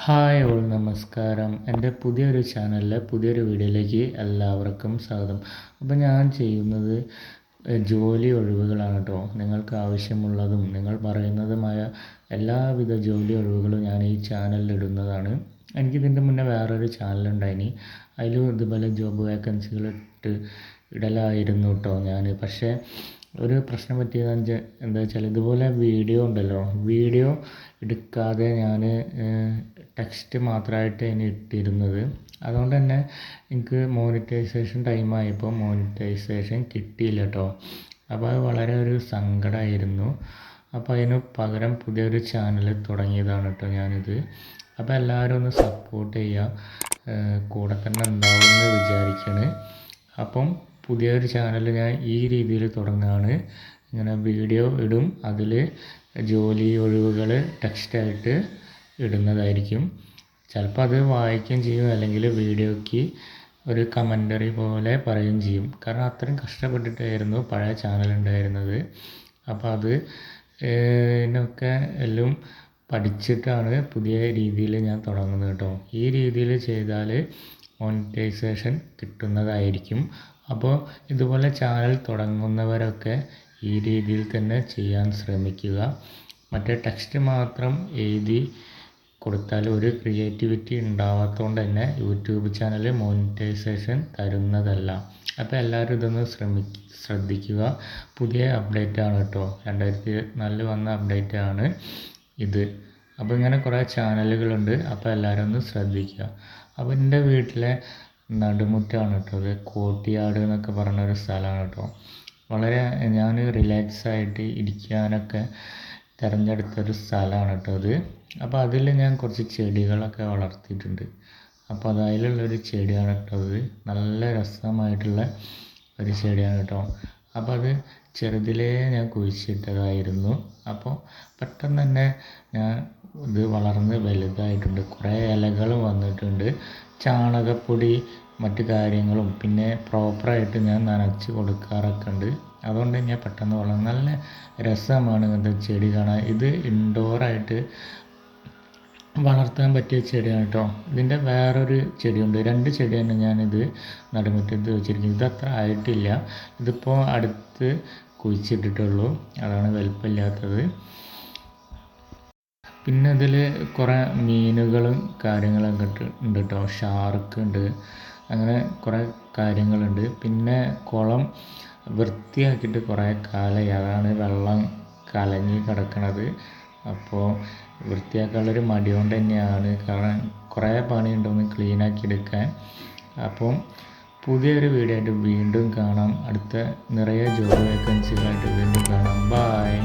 Hi all നമസ്കാരം. എൻ്റെ പുതിയൊരു ചാനലിലെ പുതിയൊരു വീഡിയോയിലേക്ക് എല്ലാവർക്കും സ്വാഗതം. അപ്പോൾ ഞാൻ ചെയ്യുന്നത് ജോലി ഒഴിവുകളാണ് കേട്ടോ. നിങ്ങൾക്ക് ആവശ്യമുള്ളതും നിങ്ങൾ പറയുന്നതുമായ എല്ലാവിധ ജോലി ഒഴിവുകളും ഞാൻ ഈ ചാനലിൽ ഇടുന്നതാണ്. എനിക്കിതിൻ്റെ മുന്നേ വേറൊരു ചാനലുണ്ടായിനി, അതിലും ഇതുപോലെ ജോബ് വേക്കൻസികൾ ഇടലായിരുന്നു കേട്ടോ ഞാൻ. പക്ഷേ ഒരു പ്രശ്നം പറ്റിയത് എന്താ വെച്ചാൽ, ഇതുപോലെ വീഡിയോ ഉണ്ടല്ലോ, വീഡിയോ എടുക്കാതെ ഞാൻ ടെക്സ്റ്റ് മാത്രമായിട്ട് ഇനി ഇട്ടിരുന്നത്. അതുകൊണ്ട് തന്നെ എനിക്ക് മോണിറ്റൈസേഷൻ ടൈമായപ്പോൾ മോണിറ്റൈസേഷൻ കിട്ടിയില്ല കേട്ടോ. അപ്പോൾ അത് വളരെ ഒരു സങ്കടമായിരുന്നു. അപ്പോൾ അതിന് പകരം പുതിയൊരു ചാനൽ തുടങ്ങിയതാണ് കേട്ടോ ഞാനിത്. അപ്പോൾ എല്ലാവരും ഒന്ന് സപ്പോർട്ട് ചെയ്യുക, കൂടെ തന്നെ ഉണ്ടാവുമെന്ന് വിചാരിക്കണ്. അപ്പം പുതിയൊരു ചാനൽ ഞാൻ ഈ രീതിയിൽ തുടങ്ങുകയാണ്. ഇങ്ങനെ വീഡിയോ ഇടും, അതിൽ ജോലി ഒഴിവുകൾ ടെക്സ്റ്റായിട്ട് ഇടുന്നതായിരിക്കും. ചിലപ്പോൾ അത് വായിക്കുകയും ചെയ്യും, അല്ലെങ്കിൽ വീഡിയോയ്ക്ക് ഒരു കമൻ്ററി പോലെ പറയുകയും ചെയ്യും. കാരണം അത്രയും കഷ്ടപ്പെട്ടിട്ടായിരുന്നു പഴയ ചാനൽ ഉണ്ടായിരുന്നത്. അപ്പോൾ അത് ഇതിനൊക്കെ എല്ലാം പഠിച്ചിട്ടാണ് പുതിയ രീതിയിൽ ഞാൻ തുടങ്ങുന്നത് കേട്ടോ. ഈ രീതിയിൽ ചെയ്താൽ മോണിറ്റൈസേഷൻ കിട്ടുന്നതായിരിക്കും. അപ്പോൾ ഇതുപോലെ ചാനൽ തുടങ്ങുന്നവരൊക്കെ ഈ രീതിയിൽ തന്നെ ചെയ്യാൻ ശ്രമിക്കുക. മറ്റേ ടെക്സ്റ്റ് മാത്രം എഴുതി കൊടുത്താൽ ഒരു ക്രിയേറ്റിവിറ്റി ഉണ്ടാവാത്തതുകൊണ്ട് തന്നെ യൂട്യൂബ് ചാനൽ മോണിറ്റൈസേഷൻ തരുന്നതല്ല. അപ്പോൾ എല്ലാവരും ഇതൊന്ന് ശ്രദ്ധിക്കുക. പുതിയ അപ്ഡേറ്റ് ആണ് കേട്ടോ, 2024 വന്ന അപ്ഡേറ്റ് ആണ് ഇത്. അപ്പോൾ ഇങ്ങനെ കുറേ ചാനലുകളുണ്ട്, അപ്പോൾ എല്ലാവരും ഒന്ന് ശ്രദ്ധിക്കുക. അപ്പോൾ എൻ്റെ വീട്ടിലെ നടുമുറ്റാണ് കേട്ടോ ഇത്, കോട്ടിയാട് എന്നൊക്കെ പറഞ്ഞൊരു സ്ഥലമാണ് കേട്ടോ. വളരെ ഞാൻ റിലാക്സ് ആയിട്ട് ഇരിക്കാനൊക്കെ തിരഞ്ഞെടുത്തൊരു സ്ഥലമാണ് കേട്ടോ ഇത്. അപ്പോൾ അതിൽ ഞാൻ കുറച്ച് ചെടികളൊക്കെ വളർത്തിയിട്ടുണ്ട്. അപ്പോൾ അതിലുള്ളൊരു ചെടിയാണ് കേട്ടോ ഇത്. നല്ല രസമായിട്ടുള്ള ഒരു ചെടിയാണ് കേട്ടോ. അപ്പോൾ അത് ചെറുതിലേ ഞാൻ കുഴിച്ചിട്ടതായിരുന്നു. അപ്പോൾ പെട്ടെന്ന് തന്നെ ഞാൻ ഇത് വളർന്ന് വലുതായിട്ടുണ്ട്. കുറേ ഇലകൾ വന്നിട്ടുണ്ട്. ചാണകപ്പൊടി മറ്റു കാര്യങ്ങളും പിന്നെ പ്രോപ്പറായിട്ട് ഞാൻ നനച്ച് കൊടുക്കാറൊക്കെ ഉണ്ട്. അതുകൊണ്ട് ഞാൻ പെട്ടെന്ന് വളർന്നു. നല്ല രസമാണ് ഇങ്ങനത്തെ ചെടി കാണാൻ. ഇത് ഇൻഡോറായിട്ട് വളർത്താൻ പറ്റിയ ചെടിയാണ് കേട്ടോ. ഇതിൻ്റെ വേറൊരു ചെടിയുണ്ട്, 2 ചെടിയാണ് ഞാനിത് നടുമുറ്റത്ത് വെച്ചിരിക്കുന്നത്. ഇത് അത്ര ആയിട്ടില്ല, ഇതിപ്പോൾ അടുത്ത് കുഴിച്ചിട്ടിട്ടുള്ളൂ, അതാണ് വലിപ്പമില്ലാത്തത്. പിന്നെ ഇതിൽ കുറേ മീനുകളും കാര്യങ്ങളൊക്കെ ഉണ്ട് കേട്ടോ. ഷാർക്ക് ഉണ്ട്, അങ്ങനെ കുറേ കാര്യങ്ങളുണ്ട്. പിന്നെ കുളം വൃത്തിയാക്കിയിട്ട് കുറേ കാലമായി, അതാണ് വെള്ളം കലങ്ങി കിടക്കണത്. അപ്പോൾ വൃത്തിയാക്കാനുള്ളൊരു മടി കൊണ്ട് തന്നെയാണ്, കാരണം കുറേ പണിയുണ്ടൊന്ന് ക്ലീനാക്കി എടുക്കാൻ. അപ്പം പുതിയൊരു വീഡിയോ ആയിട്ട് വീണ്ടും കാണാം. അടുത്ത നിറയെ ജോബ് വേക്കൻസികളായിട്ട് വീണ്ടും കാണാം. ബായ്.